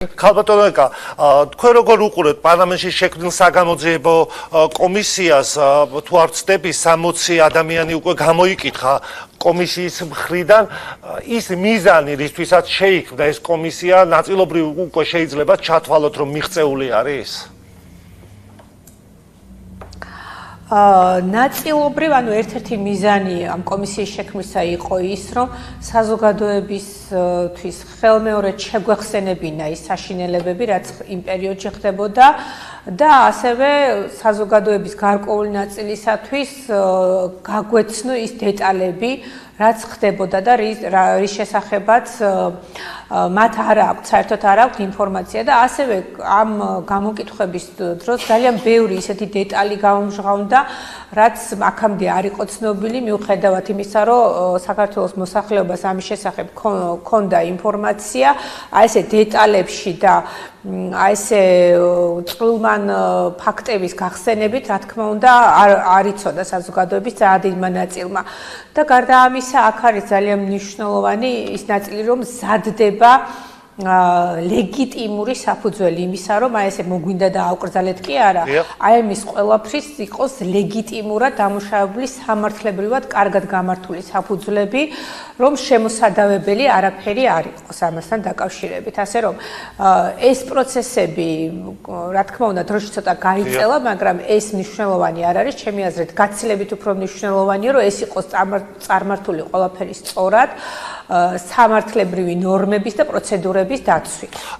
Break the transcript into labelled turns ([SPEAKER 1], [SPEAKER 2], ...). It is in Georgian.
[SPEAKER 1] ქალბატონო, თქვენ როგორ უყურებთ პარლამენტში შექმნილ საგამოძიებო კომისიას, თუ არ ვცდები 60 ადამიანი უკვე გამოიკითხა კომისიის მხრიდან ის მიზანი, რისთვისაც შეიქმნა ეს კომისია, ნაწილობრივ უკვე შეიძლება ჩათვალოთ, რომ მიღწეული არის?
[SPEAKER 2] ნაწილობრივ, ერთ-ერთი მიზანი ამ კომისიის შექმნისა იყო ის, რომ საზოგადოებისთვის ხელმეორედ შეგვეხსენებინა ის საშინელებები, რაც იმ პერიოდში ხდებოდა და ასევე საზოგადოების გარკვეული ნაწილისათვის გაგვეცნო ის დეტალები, რაც ხდებოდა და რის შესახებაც მათ არ აქვს, საერთოდ არ აქვს ინფორმაცია და ასევე ამ გამოკითხვების დროს ძალიან ბევრი ისეთი დეტალი გამჟღავნდა, რაც აქამდე არ იყო ცნობილი, მიუხედავად იმისა, რომ საქართველოს მოსახლეობას ამის შესახებ ჰქონდა ინფორმაცია, ესე დეტალებში და ესე წყვილმან ფაქტების გახსენებით, რა თქმა უნდა, არ იცოდა საზოგადოების ძალიან დიდმა ნაწილმა. და გარდა ამისა, აქ არის ძალიან მნიშვნელოვანი ის ნაწილი, რომ მზადდება ლეგიტიმური საფუძველი იმისა, რომ ესე მოგვინდა და აუკრძალეთ კი არა, ამის ყველაფრის იყოს ლეგიტიმურად დამუშავებული სამართლებრივად კარგად გამართული საფუძვლები, რომ შემოსადავებელი არაფერი არ იყოს ამასთან დაკავშირებით. ასე რომ ეს პროცესები, რა თქმა უნდა, დროში ცოტა გაიწელა, მაგრამ ეს მნიშვნელოვანი არ არის, ჩემი აზრით, გაცილებით უფრო მნიშვნელოვანია, რომ ეს იყოს წარმართული ყველაფერი სწორად, სამართლებრივი ნორმების და პროცედურების დაცვით.